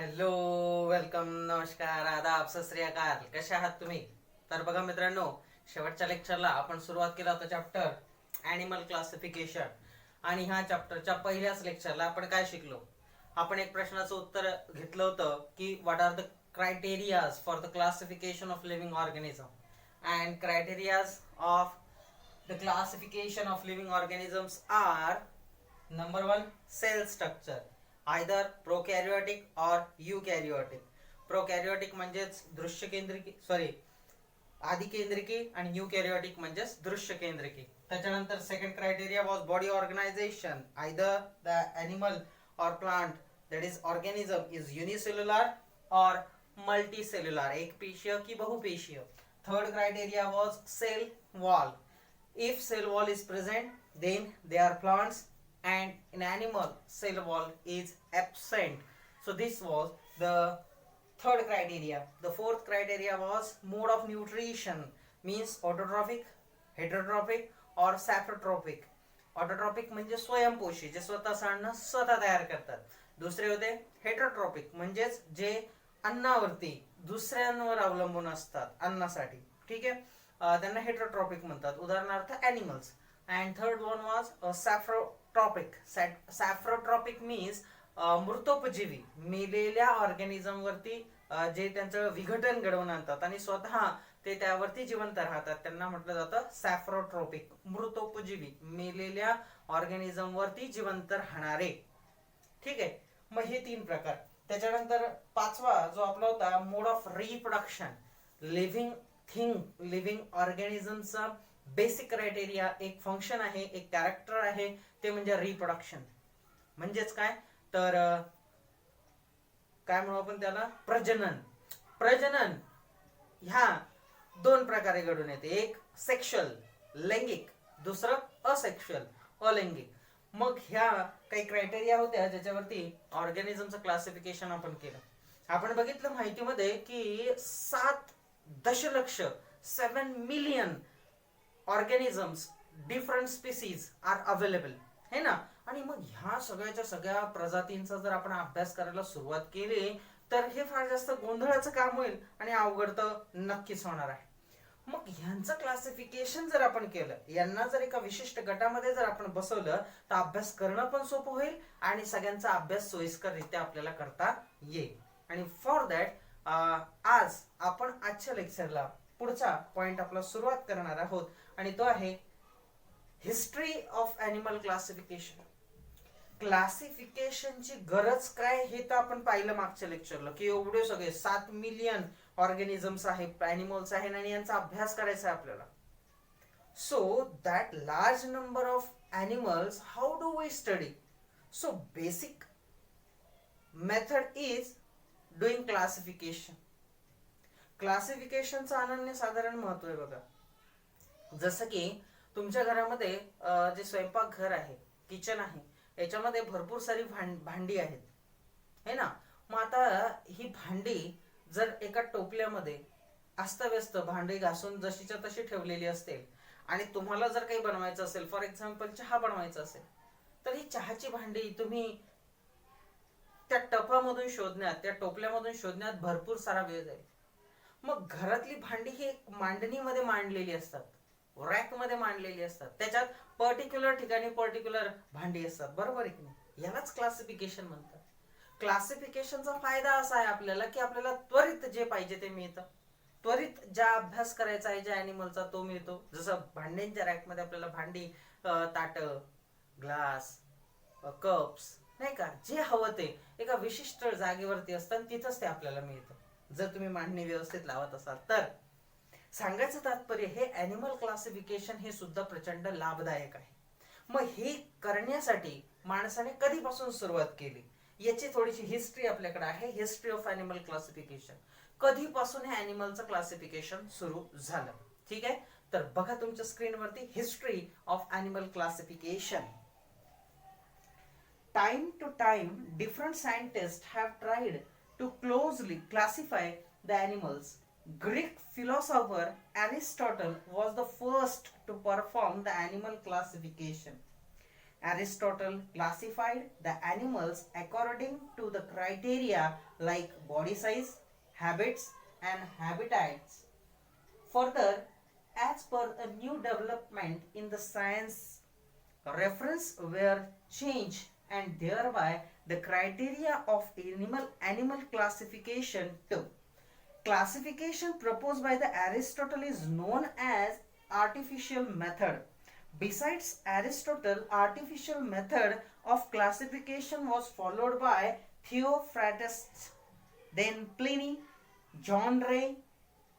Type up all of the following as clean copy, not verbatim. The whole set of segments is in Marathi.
हॅलो, वेलकम, नमस्कार, आदाब, सत श्री अकाल. कसे आहात तुम्ही? तर बघा मित्रांनो, शेवटच्या लेक्चरला आपण सुरुवात केला होता चॅप्टर ॲनिमल क्लासिफिकेशन. आणि ह्या चॅप्टरच्या पहिल्याच लेक्चरला आपण काय शिकलो? आपण एक प्रश्नाचं उत्तर घेतलं होतं की what are the criterias for the classification of living organism. And criterias of the classification of living organisms are number one, cell structure, either prokaryotic और युकॅरियोटिक. प्रोकॅरियोटिक म्हणजेच दृश्य केंद्रिकी, सॉरी आदिकेंद्रिकी, आणि युकॅरियोटिक म्हणजेच दृश्य केंद्रिकी. त्याच्यानंतर second criteria was body organization, either the animal और plant that is organism is unicellular और मल्टीसेल्युलर, एक पेशीय की बहुपेशीय. Third criteria was cell wall. If cell wall is present, then they are plants, and in animal cell wall is absent. So this was the third criteria. The fourth criteria was mode of nutrition, means autotrophic, heterotrophic or saprotrophic. Autotrophic म्हणजे स्वयंपोषी, जे स्वतः अन्न स्वतः तयार करतात. दुसरे होते हेटरोट्रॉपिक, म्हणजेच जे अन्नावरती दुसऱ्यांवर अवलंबून असतात अन्नासाठी. ठीक आहे, त्यांना हेटरोट्रॉपिक म्हणतात, उदाहरणार्थ animals. And third one was saprotrophic. Saprotrophic means मृतोपजीवी, मेलेल्या ऑर्गॅनिझम वरती जे त्यांचं विघटन घडवून आणतात आणि स्वतः ते त्यावरती जिवंत राहतात, त्यांना म्हटलं जातं सॅफ्रोट्रॉपिक, मृतोपजीवी, मेलेल्या ऑर्गॅनिझम वरती जिवंत राहणारे. ठीक आहे, मग हे तीन प्रकार. त्याच्यानंतर पाचवा जो आपला होता mode of reproduction. Living thing, living ऑर्गॅनिझमचा बेसिक क्रायटेरिया, एक फंक्शन आहे, एक कॅरेक्टर आहे, ते म्हणजे रिप्रोडक्शन. म्हणजेच काय तर काय म्हणू आपण त्याला, प्रजनन. प्रजनन ह्या दोन प्रकारे घडून येते, एक सेक्शुअल लैंगिक, दुसरं असेक्शुअल अलैंगिक. मग ह्या काही क्रायटेरिया होत्या ज्याच्यावरती ऑर्गॅनिझमचं क्लासिफिकेशन आपण केलं. आपण बघितलं माहितीमध्ये की 7 दशलक्ष 7 million organisms, different species are available, है ना. आणि मग ह्या सगळ्याच्या सगळ्या प्रजातींचा जर आपण अभ्यास करायला सुरुवात केली तर हे फार जास्त गोंधळाचं काम होईल आणि अवघड तर नक्कीच होणार आहे. मग ह्यांचं क्लासिफिकेशन जर आपण केलं, यांना जर एका विशिष्ट गटामध्ये जर आपण बसवलं तर अभ्यास करणं पण सोपं होईल आणि सगळ्यांचा अभ्यास सोयीस्कररित्या आपल्याला करता येईल. आणि फॉर दॅट आज आपण आजच्या लेक्चरला पुढचा पॉइंट आपला सुरुवात करणार आहोत, आणि तो आहे हिस्ट्री ऑफ ॲनिमल क्लासिफिकेशन. क्लासिफिकेशनची गरज काय हे तर आपण पाहिलं मागच्या लेक्चरला, की एवढे सगळे 7 मिलियन ऑर्गॅनिझम्स आहेत, ॲनिमल्स आहेत, आणि यांचा अभ्यास करायचा आहे आपल्याला. So that large number of animals, how do we study? So basic method is doing classification. क्लासिफिकेशनचं अनन्यसाधारण महत्व आहे बघा. जसं की तुमच्या घरामध्ये जे स्वयंपाकघर आहे, किचन आहे, याच्यामध्ये भरपूर सारी भांडी आहेत, है ना. मग आता ही भांडी जर एका टोपल्यामध्ये अस्ताव्यस्त भांडी घासून जशीच्या तशी ठेवलेली असतील, आणि तुम्हाला जर काही बनवायचं असेल, फॉर एक्झाम्पल चहा बनवायचा असेल, तर ही चहाची भांडी तुम्ही त्या टपामधून शोधण्यात, त्या टोपल्यामधून शोधण्यात भरपूर सारा वेळ जाईल. मग घरातली भांडी ही एक मांडणीमध्ये मांडलेली असतात, रॅक मध्ये मांडलेली असतात, त्याच्यात पर्टिक्युलर ठिकाणी पर्टिक्युलर भांडी असतात, बरोबर आहे की नाही. यालाच क्लासिफिकेशन म्हणतात. क्लासिफिकेशनचा फायदा असा आहे आपल्याला की आपल्याला त्वरित जे पाहिजे ते मिळतं, त्वरित ज्या अभ्यास करायचा आहे ज्या ॲनिमलचा तो मिळतो. जसं भांड्यांच्या रॅक मध्ये आपल्याला भांडी, ताट, ग्लास, कप्स, नाही का, जे हवं ते एका विशिष्ट जागेवरती असतं, तिथंच ते आपल्याला मिळतं जर तुम्ही मांडणी व्यवस्थित लावत असाल तर. सांगायचं तात्पर्य हे ॲनिमल क्लासिफिकेशन हे सुद्धा प्रचंड लाभदायक आहे. मग हे करण्यासाठी माणसाने कधीपासून सुरुवात केली याची थोडीशी हिस्ट्री आपल्याकडे आहे. हिस्ट्री ऑफ ॲनिमल क्लासिफिकेशन, कधीपासून हे ॲनिमलचं क्लासिफिकेशन सुरू झालं. ठीक आहे, तर बघा तुमच्या स्क्रीनवरती history of animal classification. Time to time, different scientists have tried to closely classify the animals. Greek philosopher Aristotle was the first to perform the animal classification. Aristotle classified the animals according to the criteria like body size, habits, and habitats. Further, as per a new development in the science, reference were changed and thereby the criteria of animal classification too. Classification proposed by the Aristotle is known as artificial method. Besides Aristotle, artificial method of classification was followed by Theophrastus, then Pliny, John Ray,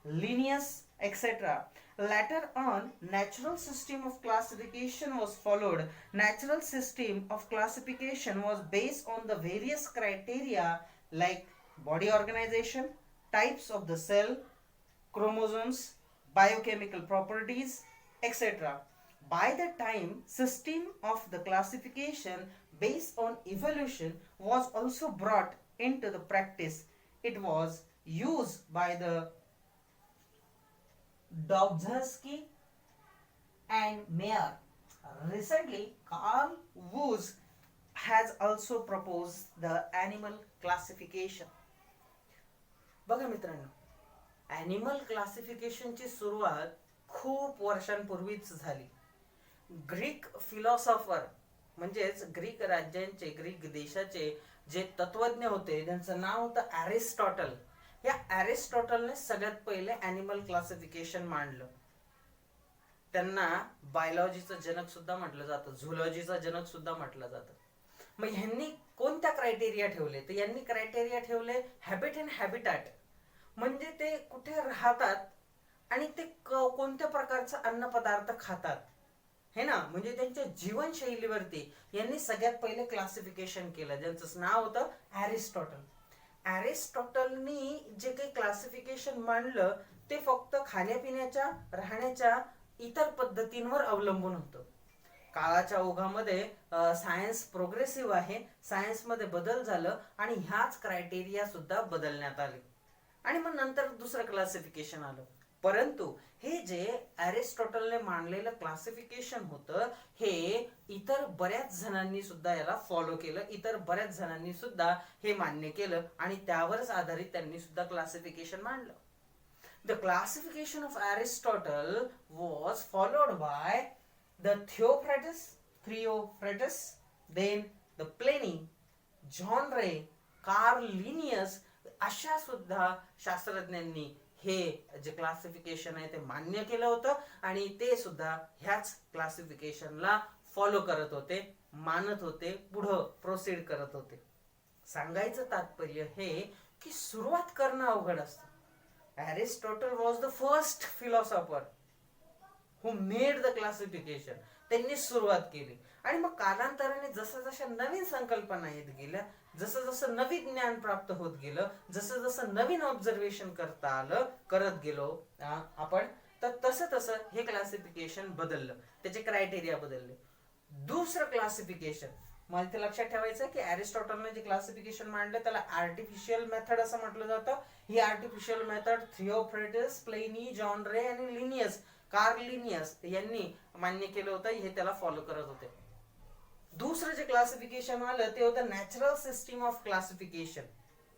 Linnaeus, etc. Later on, natural system of classification was followed. Natural system of classification was based on the various criteria like body organization, types of the cell, chromosomes, biochemical properties, etc. By the time system of the classification based on evolution was also brought into the practice, it was used by the Dobzhansky and Mayer. Recently, Carl Woese has also proposed the animal classification. बघा मित्रांनो, ॲनिमल क्लासिफिकेशनची सुरुवात खूप वर्षांपूर्वीच झाली. ग्रीक फिलॉसॉफर म्हणजेच ग्रीक राज्यांचे, ग्रीक देशाचे जे तत्वज्ञ होते त्यांचं नाव होतं ॲरिस्टॉटल. या ॲरिस्टॉटलने सगळ्यात पहिले ॲनिमल क्लासिफिकेशन मांडलं. त्यांना बायोलॉजीचं जनक सुद्धा म्हटलं जातं, झुलॉजीचा जनक सुद्धा म्हटलं जातं. मग ह्यांनी कोणत्या क्रायटेरिया ठेवले? तर यांनी क्रायटेरिया ठेवले हॅबिट अँड हॅबिटॅट, म्हणजे ते कुठे राहतात आणि ते कोणत्या प्रकारचा अन्न पदार्थ खातात, हे ना, म्हणजे त्यांच्या जीवनशैलीवरती यांनी सगळ्यात पहिले क्लासिफिकेशन केलं, ज्यांचं नाव होतं ॲरिस्टॉटल. ॲरिस्टॉटलनी जे काही क्लासिफिकेशन मांडलं ते फक्त खाण्यापिण्याच्या, राहण्याच्या इतर पद्धतींवर अवलंबून होतं. काळाच्या ओघामध्ये सायन्स प्रोग्रेसिव्ह आहे, सायन्समध्ये बदल झालं आणि ह्याच क्रायटेरिया सुद्धा बदलण्यात आले आणि मग नंतर दुसरं क्लासिफिकेशन आलं. परंतु हे जे ॲरिस्टॉटलने मांडलेलं क्लासिफिकेशन होतं हे इतर बऱ्याच जणांनी सुद्धा याला फॉलो केलं, इतर बऱ्याच जणांनी सुद्धा हे मान्य केलं आणि त्यावरच आधारित त्यांनी सुद्धा क्लासिफिकेशन मांडलं. The classification of Aristotle was followed by the Theophrastus, then the Pliny, John Ray, Carl Linnaeus अशा सुद्धा शास्त्रज्ञांनी हे जे क्लासिफिकेशन आहे ते मान्य केलं होतं आणि ते सुद्धा ह्याच क्लासिफिकेशनला फॉलो करत होते, मानत होते, पुढं प्रोसीड करत होते. सांगायचं तात्पर्य हे की सुरुवात करणं अवघड असतं. Aristotle was the first philosopher who made the classification. त्यांनी सुरुवात केली आणि मग कालांतराने जसं जसं नवीन संकल्पना येत गेल्या, जसं जसं नवीन ज्ञान प्राप्त होत गेलं, जसं जसं नवीन ऑब्झर्वेशन करत गेलो आपण, तर तसं तसं हे क्लासिफिकेशन बदललं, त्याचे क्रायटेरिया बदलले. दुसरं क्लासिफिकेशन मला इथे लक्षात ठेवायचं की ॲरिस्टॉटलने जे क्लासिफिकेशन मांडलं त्याला आर्टिफिशियल मेथड असं म्हटलं जातं. ही artificial method Theophrastus, Pliny, John Ray आणि लिनियस, कार्ल लिनियस यांनी मान्य केलं होतं, हे त्याला फॉलो करत होते. दुसरं जे क्लासिफिकेशन आलं ते होतं natural system of classification.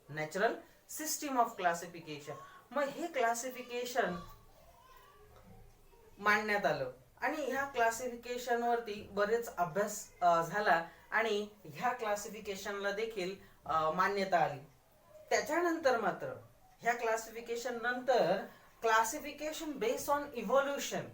Natural system of classification. मग हे क्लासिफिकेशन मांडण्यात आलं आणि ह्या क्लासिफिकेशन वरती बरेच अभ्यास झाला आणि ह्या क्लासिफिकेशनला देखील मान्यता आली. त्याच्यानंतर मात्र ह्या क्लासिफिकेशन नंतर क्लासिफिकेशन बेस्ड ऑन इव्होल्युशन,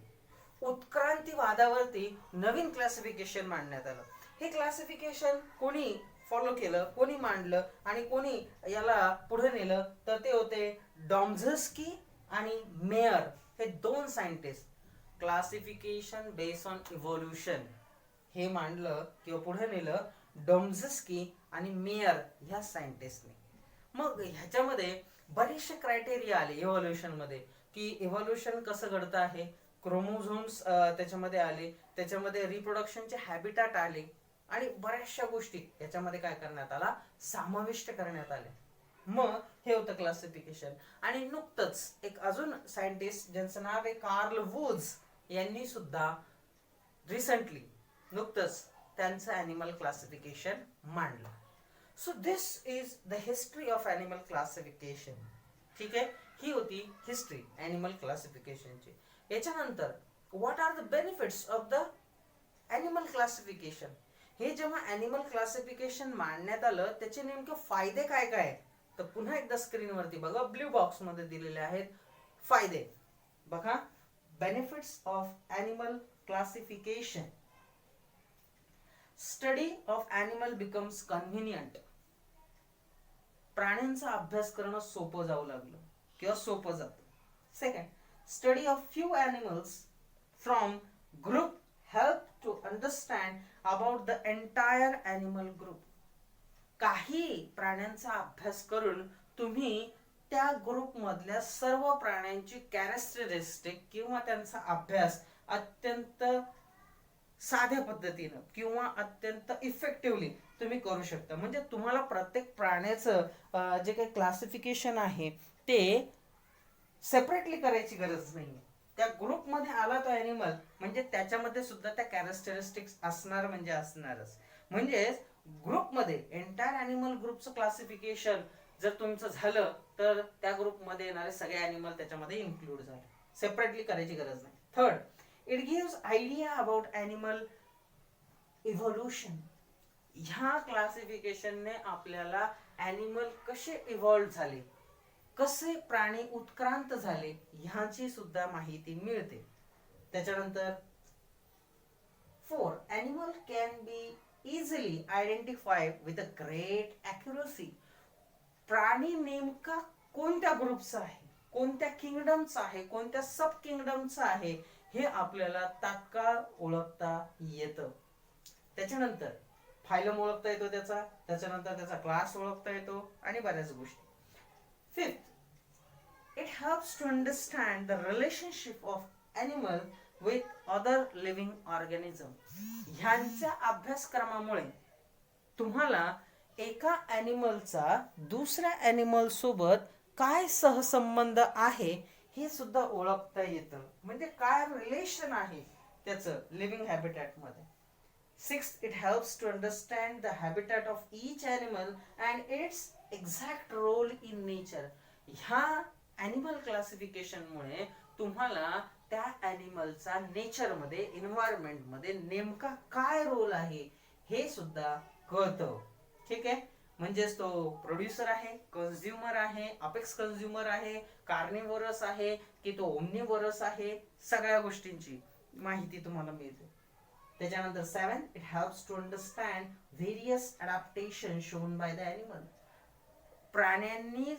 उत्क्रांतीवादावरती नवीन क्लासिफिकेशन मांडण्यात आलं. हे क्लासिफिकेशन कोणी फॉलो केलं, कोणी मांडलं आणि कोणी याला पुढे नेलं, तर ते होते डॉम्झस्की आणि मेयर, हे दोन scientist. Classification based on evolution हे मांडलं किंवा पुढे नेलं डॉम्झस्की आणि मेयर ह्या सायंटिस्टने. मग ह्याच्यामध्ये बरेचसे क्रायटेरिया आले इव्होल्युशन मध्ये, की इव्होल्युशन कसं घडतं आहे, क्रोमोझोम्स त्याच्यामध्ये आले, त्याच्यामध्ये रिप्रोडक्शनचे हॅबिटॅट आले आणि बऱ्याचशा गोष्टी याच्यामध्ये काय करण्यात आला, समाविष्ट करण्यात आले. मग हे होतं क्लासिफिकेशन. आणि नुकतंच एक अजून सायंटिस्ट ज्यांचं नाव आहे कार्ल वूज यांनी सुद्धा रिसेंटली नुकतंच त्यांचं ॲनिमल क्लासिफिकेशन मांडलं. So this is the history of animal classification. ठीक आहे, ही होती हिस्ट्री ॲनिमल क्लासिफिकेशनची. याच्यानंतर what are the benefits of the animal classification. हे जेव्हा ॲनिमल क्लासिफिकेशन मांडण्यात आलं त्याचे नेमके फायदे काय काय, तर पुन्हा एकदा स्क्रीनवरती बघा, ब्ल्यू बॉक्स मध्ये दिलेले आहेत फायदे. बघा, benefits of animal classification. Study of animal becomes convenient. प्राण्यांचा अभ्यास करणं सोपं जाऊ लागलं किंवा सोपं जातं. Second, study of few animals from group help to understand about the entire animal group. काही प्राण्यांचा अभ्यास करून तुम्ही त्या ग्रुप मधल्या सर्व प्राण्यांची कॅरेक्टरिस्टिक किंवा त्यांचा अभ्यास अत्यंत साध्या पद्धतीनं किंवा अत्यंत इफेक्टिव्हली तुम्ही करू शकता. म्हणजे तुम्हाला प्रत्येक प्राण्याचं जे काही क्लासिफिकेशन आहे ते सेपरेटली करायची गरज नाही. त्या ग्रुपमध्ये आला तो ॲनिमल म्हणजे त्याच्यामध्ये सुद्धा त्या कॅरेक्टरिस्टिक्स असणार म्हणजे असणारच. म्हणजेच ग्रुपमध्ये एंटायर ॲनिमल ग्रुपचं क्लासिफिकेशन जर तुमचं झालं तर त्या ग्रुपमध्ये येणारे सगळे ॲनिमल त्याच्यामध्ये इन्क्लूड झाले, सेपरेटली करायची गरज नाही. Third, it gives idea about animal evolution. ह्या क्लासिफिकेशनने आपल्याला ॲनिमल कसे इव्हॉल्व झाले, कसे प्राणी उत्क्रांत झाले ह्याची सुद्धा माहिती मिळते. त्याच्यानंतर 4, animal can be easily identified with a great accuracy. प्राणी नेमका कोणत्या ग्रुपचा आहे, कोणत्या किंगडमचा आहे, कोणत्या सब किंगडमचा आहे हे आपल्याला तात्काळ ओळखता येतं. त्याच्यानंतर फायलम ओळखता येतो त्याच्यानंतर त्याचा क्लास ओळखता येतो आणि बऱ्याच गोष्टी. Fifth, it helps to understand the relationship of animal with other living organism. ह्यांच्या अभ्यासक्रमामुळे तुम्हाला एका ॲनिमलचा दुसऱ्या ॲनिमल सोबत काय सहसंबंध आहे हे सुद्धा ओळखता येतं. म्हणजे काय रिलेशन आहे त्याचं लिव्हिंग हॅबिटॅट मध्ये. Sixth, it helps to understand the habitat of each animal and its exact role in nature. ह्या ॲनिमल क्लासिफिकेशन मुळे तुम्हाला त्या ॲनिमलचा नेचर मध्ये, एन्व्हायरमेंट मध्ये नेमका काय रोल आहे हे सुद्धा कळतं. ठीक आहे, म्हणजेच तो प्रोड्युसर आहे, कंझ्युमर आहे, अपेक्स कंझ्युमर आहे, कार्निवोरस आहे की तो ओमनिवोरस आहे, सगळ्या गोष्टींची माहिती तुम्हाला मिळते. त्याच्यानंतर 7, it helps to understand various adaptation shown by the animal. प्राण्यांनी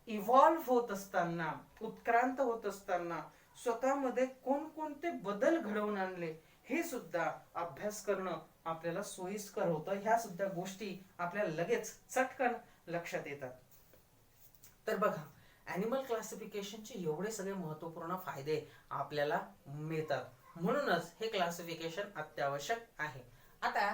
इव्हॉल्व होत असताना, उत्क्रांत होत असताना स्वतःमध्ये कोणकोणते बदल घडवून आणले हे सुद्धा अभ्यास करणं आपल्याला सोयीस्कर होतं. ह्या सुद्धा गोष्टी आपल्याला लगेच चटकन लक्षात येतात. तर बघा, ॲनिमल क्लासिफिकेशनचे एवढे सगळे महत्त्वपूर्ण फायदे आपल्याला मिळतात. म्हणूनच हे क्लासिफिकेशन अत्यावश्यक आहे. आता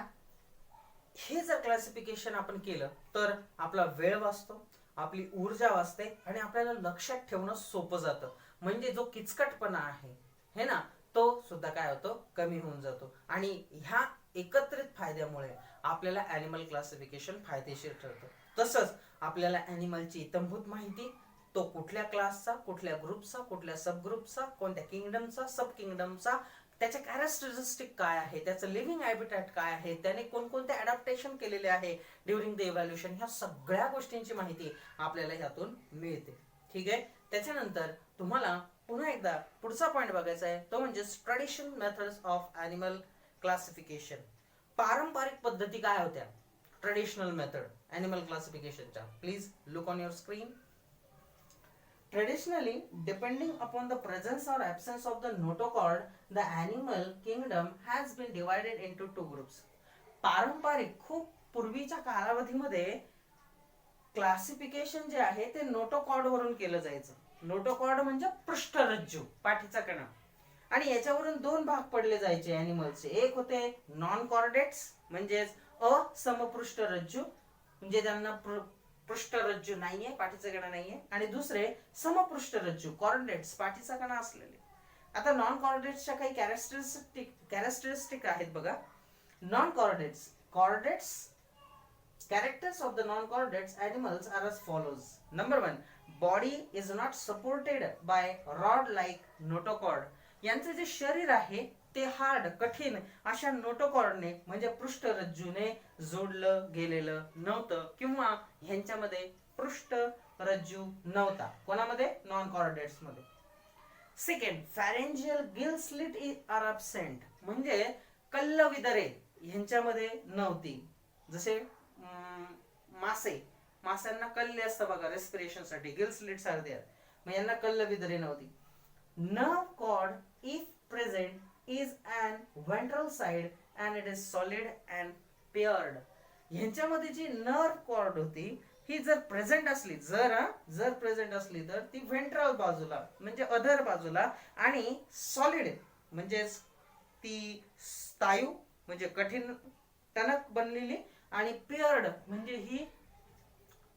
हे जर क्लासिफिकेशन आपण केलं तर आपला वेळ वाचतो, आपली ऊर्जा वाचते आणि आपल्याला लक्षात ठेवणं सोपं जातं. म्हणजे जो किचकटपणा आहे हे ना, तो सुद्धा काय होतो, कमी होऊन जातो. आणि ह्या एकत्रित फायद्यामुळे आपल्याला ॲनिमल क्लासिफिकेशन फायदेशीर ठरतं. तसंच आपल्याला ॲनिमलची इत्थंभूत माहिती, तो कुठल्या क्लासचा, कुठल्या ग्रुपचा, कुठल्या सब ग्रुपचा, कोणत्या किंगडमचा, सब किंगडमचा, त्याच्या कॅरेक्टरिस्टिक काय आहे, त्याचं लिव्हिंग हॅबिटॅट काय आहे, त्याने कोणकोणते अडॅप्टेशन केलेले आहे ड्युरिंग द इव्हॅल्युएशन, ह्या सगळ्या गोष्टींची माहिती आपल्याला ह्यातून मिळते. ठीक आहे, त्याच्यानंतर तुम्हाला पुन्हा एकदा पुढचा पॉइंट बघायचा आहे, तो म्हणजे traditional methods of animal classification. पारंपरिक पद्धती काय होत्या ट्रेडिशनल मेथड ॲनिमल क्लासिफिकेशनच्या. Please look on your screen. Traditionally, depending upon the presence or absence of the notochord, the animal kingdom has been divided into 2 groups. पारंपरिक खूप पूर्वीच्या कालावधीमध्ये क्लासिफिकेशन जे आहे ते नोटोकॉर्ड वरून केलं जायचं. नोटोकॉर्ड म्हणजे पृष्ठरज्जू, पाठीचा कणा. आणि याच्यावरून 2 भाग पडले जायचे ॲनिमलचे. एक होते नॉन कॉर्डेट्स म्हणजेच असमपृष्ठरज्जू, म्हणजे त्यांना पृष्ठरज्जू नाहीये, पाठीचा कणा नाहीये. आणि दुसरे समपृष्ठरज्जू कॉर्डेट्स, पाठीचा कणा असलेले. आता नॉन कॉर्डेट्सच्या काही कॅरेक्टरिस्टिक आहेत बघा. Non-chordates. Chordates. Characters of the non-chordates animals are as follows. Number 1. Body is not supported by rod-like notochord. यांचे जे शरीर आहे ते हार्ड कठीण अशा नोटोकॉर्डने म्हणजे पृष्ठरज्जूने जोडलं गेलेलं नव्हतं किंवा ह्यांच्यामध्ये पृष्ठरज्जू नव्हता. कोणामध्ये? नॉन कॉर्डेट्स मध्ये. Second, pharyngeal gill slit are absent म्हणजे कल्लविदरे ह्यांच्यामध्ये नव्हती. जसे माशांना कल्ले असतं बघा रेस्पिरेशन साठी, गिल स्लिट्स आर देअर, मग यांना कल्लविदरे नव्हती. Nerve cord if present is on ventral side and it is solid and paired. ह्यांच्यामध्ये जी नर्व कॉर्ड होती ही जर प्रेझेंट असली, जर प्रेझेंट असली तर ती व्हेंट्रल बाजूला म्हणजे अधर बाजूला आणि सॉलिड म्हणजे ती स्नायू म्हणजे कठीण टणक बनलेली आणि पेअर्ड म्हणजे ही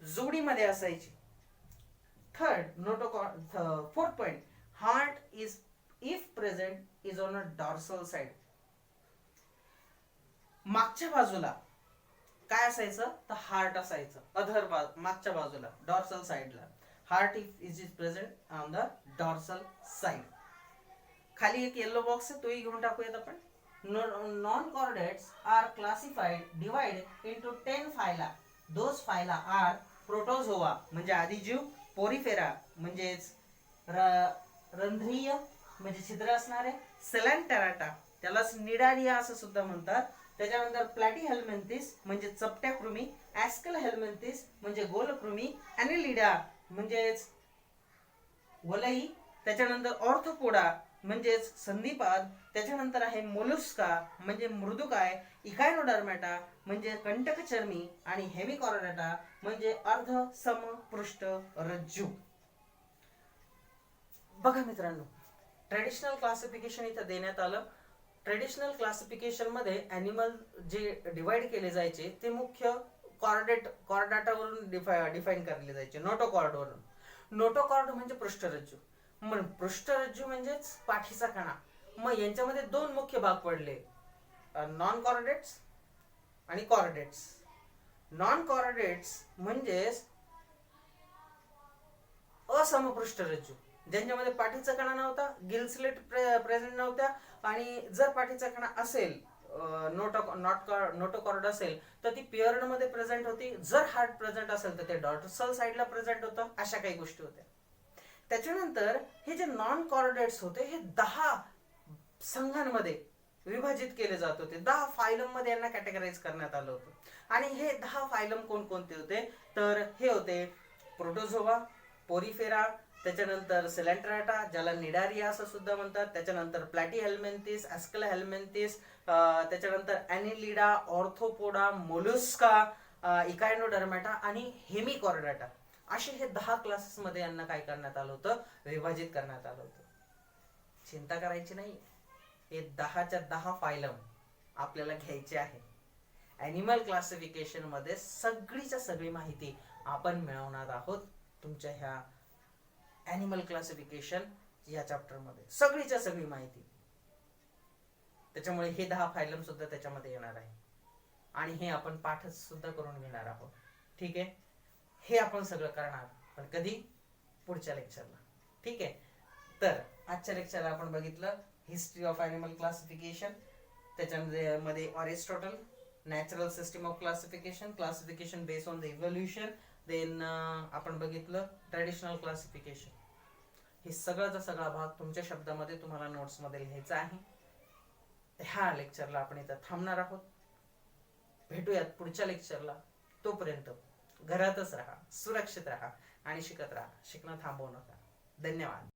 जोडीमध्ये असायची. Third fourth point, heart is if present is on a dorsal side. मागच्या बाजूला काय असायचं तर हार्ट असायचं अधर मागच्या बाजूला डॉर्सल साइडला. Heart is present on the dorsal side. खाली एक येलो बॉक्स आहे तोही घेऊन टाकूयात आपण. Non-chordates are classified divided into 10 phyla. Those phyla are protozoa म्हणजे आदिजीव, पोरिफेरा म्हणजेच रंध्रीय म्हणजे छिद्र असणारे, सेलॅन्टेराटा त्यालाच निडारिया असं सुद्धा म्हणतात. त्याच्यानंतर प्लॅटीहेल्मिंथिस म्हणजे चपट्या कृमी, ऍस्कल हेल्मिंथिस म्हणजे गोलकृमी, ॲनिलिडा म्हणजेच वलई, त्याच्यानंतर ऑर्थोपोडा म्हणजेच संधिपाद, त्याच्यानंतर आहे मोलुस्का म्हणजे मृदुकाय, इकायनोडर्मॅटा म्हणजे कंटकचर्मी आणि हेमिकॉर्डाटा म्हणजे अर्ध समपृष्ठ रज्जू. बघा मित्रांनो, ट्रेडिशनल क्लासिफिकेशन इथं देण्यात आलं. ट्रेडिशनल क्लासिफिकेशन मध्ये ॲनिमल जे डिवाइड केले जायचे ते मुख्य कॉर्डाटावरून डिफाईन केले जायचे, नोटोकॉर्डवरून. नोटोकॉर्ड म्हणजे पृष्ठरज्जू, मग पृष्ठरज्जू म्हणजेच पाठीचा कणा. मग यांच्यामध्ये दोन मुख्य भाग पडले, नॉन कॉर्डेट्स आणि कॉर्डेट्स. नॉन कॉर्डेट्स म्हणजेच असमपृष्ठरज्जू ज्यांच्यामध्ये पाठीचा कणा नव्हता, गिल स्लिट प्रेझेंट नव्हत्या, आणि जर पाठीचा कणा असेल नोटोकॉर्ड असेल तर ती पेअर्ड मध्ये प्रेझेंट होती. जर हार्ट प्रेझेंट असेल तर ते डॉर्सल साइडला प्रेझेंट होतं. अशा काही गोष्टी होत्या. त्याच्यानंतर हे जे नॉन कॉर्डेट्स होते हे 10 संघांमध्ये विभाजित केले जात होते. 10 फायलम मध्ये यांना कॅटेगराइज करण्यात आलं होतं. आणि हे 10 फायलम कोणकोणते होते तर हे होते प्रोटोझोआ, पोरिफेरा, त्याच्यानंतर सेलॅन्ट्राटा ज्याला निडारिया असं सुद्धा म्हणतात, त्याच्यानंतर प्लॅटीहेल्मिंथिस, ऍस्कल हेल्मिंथिस, त्याच्यानंतर ॲनिलिडा, ऑर्थोपोडा, मोलुस्का, इकायनोडर्मॅटा आणि हेमिकॉर्डाटा. असे हे 10 क्लासेस मध्ये यांना काय करण्यात आलं होतं, विभाजित करण्यात आलं होतं. चिंता करायची नाही, हे 10च्या 10 फायलम आपल्याला घ्यायचे आहे. ॲनिमल क्लासिफिकेशन मध्ये सगळीच्या सगळी माहिती आपण मिळवणार आहोत तुमच्या ह्या ॲनिमल क्लासिफिकेशन या चॅप्टर मध्ये, सगळीच्या सगळी माहिती. त्याच्यामुळे हे 10 फायलम सुद्धा त्याच्यामध्ये येणार आहे आणि हे आपण पाठ सुद्धा करून घेणार आहोत. ठीक आहे, हे आपण सगळं करणार पण कधी, पुढच्या लेक्चरला. ठीक आहे, तर आजच्या लेक्चरला आपण बघितलं हिस्ट्री ऑफ ॲनिमल क्लासिफिकेशन, त्याच्यामध्ये Aristotle, natural system of classification, classification based on the evolution, then आपण बघितलं ट्रेडिशनल क्लासिफिकेशन. हे सगळाचा सगळा भाग तुमच्या शब्दामध्ये तुम्हाला नोट्स मध्ये लिहायचा आहे. ह्या लेक्चरला आपण इथं थांबणार आहोत. भेटूयात पुढच्या लेक्चरला. तोपर्यंत घरातच राहा, सुरक्षित राहा आणि शिकत राहा. शिकणं थांबवू नका. धन्यवाद.